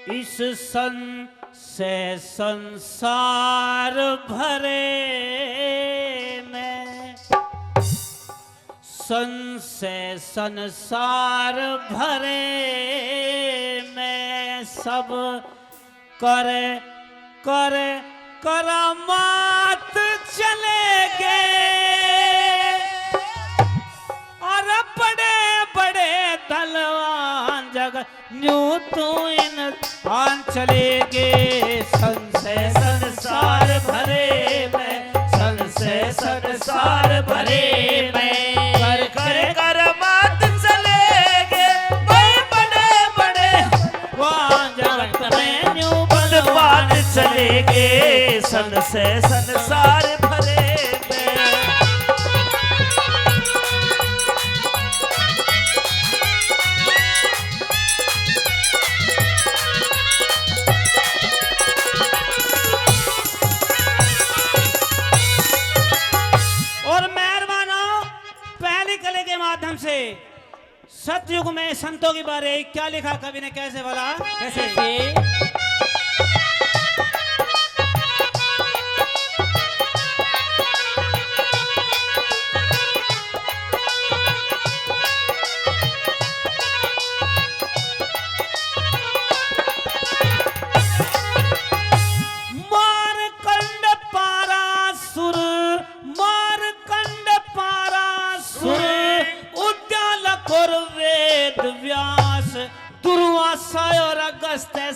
इस सन से संसार भरे में, सन से संसार भरे में सब करे करे करामात चलेंगे और बड़े बड़े दलवान जगत न्यू तो इन आन चलेंगे। सन से संसार भरे में, सन से संसार भरे में कर कर करामात चलेंगे बड़े बड़े वहाँ जगत में न्यू बलवान चलेंगे। सन से संसार भरे में। और मेहरबानो पहली कले के माध्यम से सतयुग में संतों के बारे क्या लिखा कवि ने, कैसे बोला, कैसे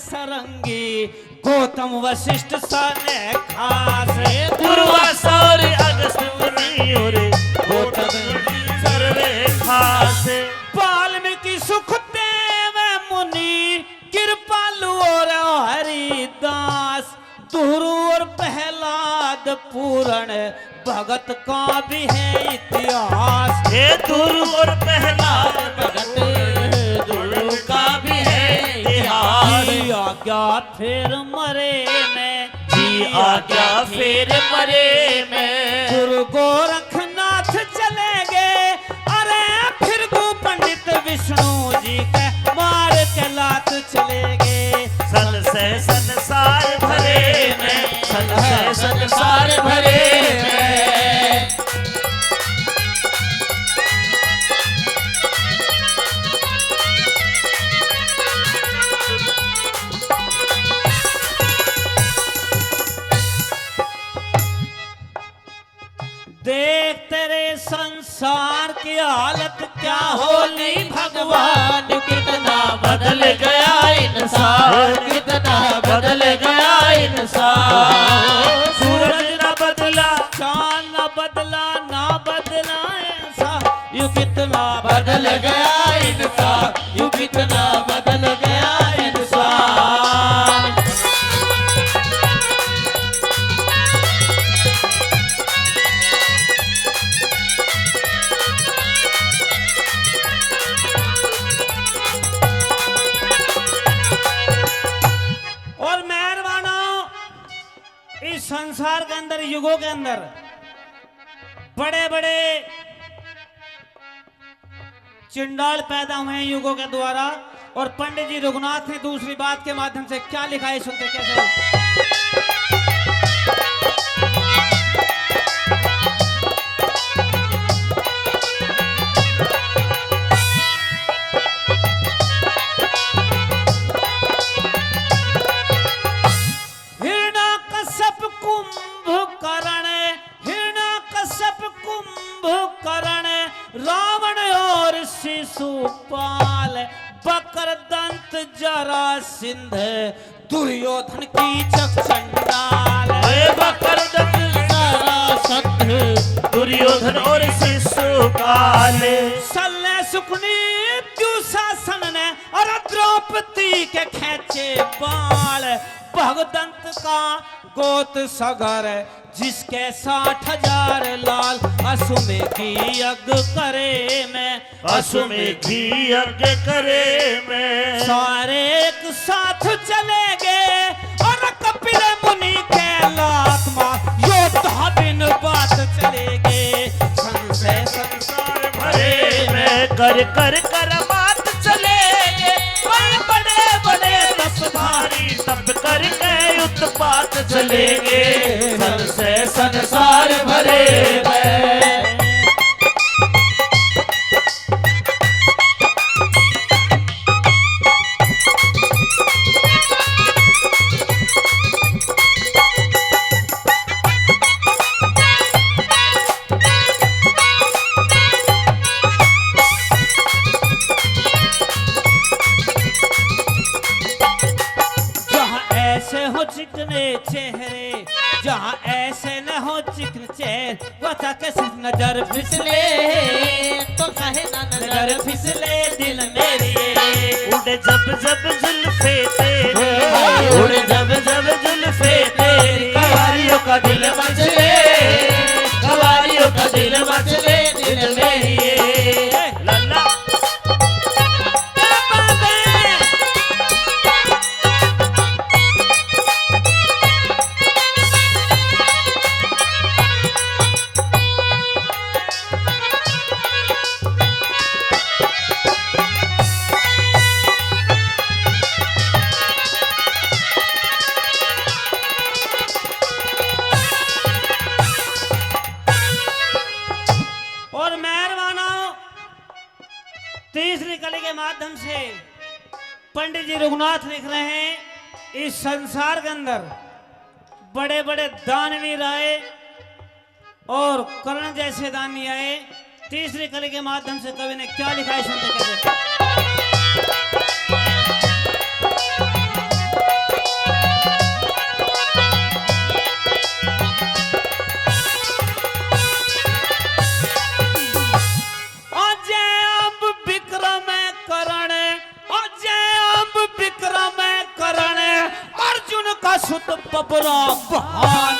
सरंगी गौतम वशिष्ठ सने खास, दुर्वासा और अगस्त मुनि और गौतम सर्वे खास। वाल्मीकि सुखदेव मुनि कृपालु और हरिदास, दुरु और प्रहलाद पूरण भगत का भी है इतिहास। हे दुरु और प्रहलाद भगत दुरु का भी है इतिहास। जी आज्ञा फिर मरे में, जी आज्ञा फिर मरे में गुरु गोरखनाथ चलेंगे। अरे फिर गो पंडित विष्णु जी के मार के लात चलेंगे। सन से संसार भरे में, सन से संसार भरे में। देख तेरे संसार की हालत क्या होली, भगवान कितना बदल गया इंसान, कितना बदल गया इंसान। सूरज न बदला, चांद न बदला, ना बदला इंसान। यू कितना बदल गया इंसान, यू कितना बदल गया इंसान। इस संसार के अंदर, युगों के अंदर बड़े बड़े चिंडाल पैदा हुए हैं युगों के द्वारा। और पंडित जी रघुनाथ ने दूसरी बात के माध्यम से क्या लिखा है, सुनते कैसे। रावण और शिशुपाल, बकर दंत जरासिंध, दुर्योधन की चंडाल। बकर दंत जरासंध, दुर्योधन और शिशुपाल। सल्ले सुकनी दुशासन ने और द्रौपदी के खेचे बाल। भगदंत का गोत सगर, जिसके 60,000 लाल। अश्वमेघी यज्ञ करे में, अश्वमेघी यज्ञ करे में। सारे एक साथ चलेंगे और कपिल मुनि के लात मार योद्धा बिन बात चलेंगे। सन से संसार भरे में कर कर करामात चलेंगे बड़े बड़े 10 भार हो चिकने चेहरे, जहाँ ऐसे न हो चिकन चेहरे, बता कैसे नजर फिसले, तो कहे ना नजर फिसले दिल मेरी। उड़े जब जब जुल्फे तेरी, उड़े जब जब जुल्फे तेरी, कवारियों का दिल मचले, कवारियों का दिल मचले दिल मेरी। लल्ला और मेहरबाना तीसरी कली के माध्यम से पंडित जी रघुनाथ लिख रहे हैं, इस संसार के अंदर बड़े बड़े दानवीर आए और कर्ण जैसे दानी आए। तीसरी कली के माध्यम से कवि ने क्या लिखा है सुनते कैसे। सुत पबरा बहान,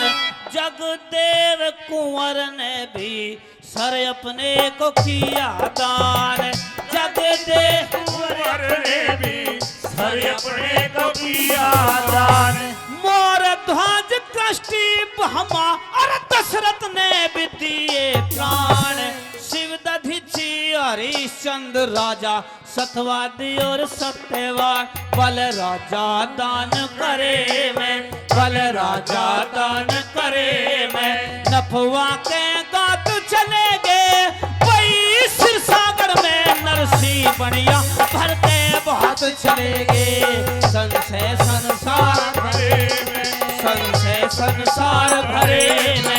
जगदेव कुंवर ने भी सर अपने को किया दान, जगदेव कुंवर ने भी सर अपने को किया दान। मोर ध्वज कष्टी बहमा और दशरथ ने भी दिए प्राण, शिव दधीची हरिश्चंद्र राजा सतवादी और सत्यवान, बल राजा दान करे मैं, बल राजा दान करे मैं, नफवा के गात चले गए वही सिर सागर में, नरसी बनिया भरते बहुत चले गए, संशय संसार भरे में, संशय संसार भरे में।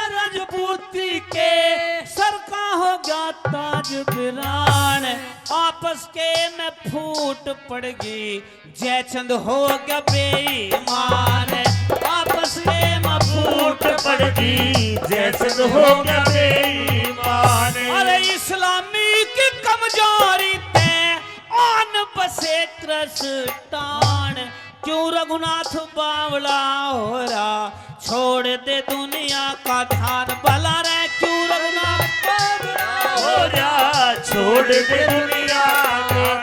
रजपूती के सर का हो गया ताज बिरान, आपस के में फूट पड़गी जयचंद हो गया बेईमान, आपस के में फूट पड़गी जयचंद हो गया बेईमान। अरे इस्लामी की कमजोरी ते आन बसे त्रस्तान, क्यों रघुनाथ बावला हो रहा, छोड़ दे दुनिया का ध्यान, भला रे क्यों रघुनाथ बावला हो रहा, छोड़ दे दुनिया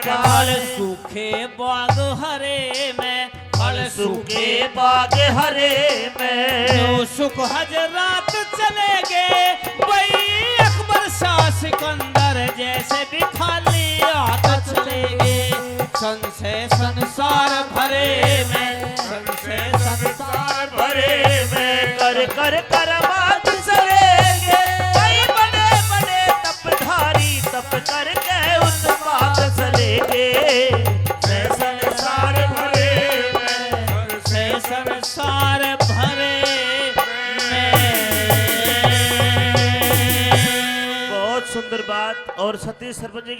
का फल सूखे बाग हरे में, फल सूखे बाग हरे में, जो सुख हजरात चले गए वही अकबर शाह सिकंदर जैसे भी खाली हाथ चले गए, संशय संसार भरे में, संशय संसार भरे में, कर कर करमात सलेंगे कई बड़े बड़े तपधारी, तप करके उस बात सलेंगे, संसार भरे में, संशय संसार भरे में। बहुत सुंदर बात। और सतीश सरपंच जी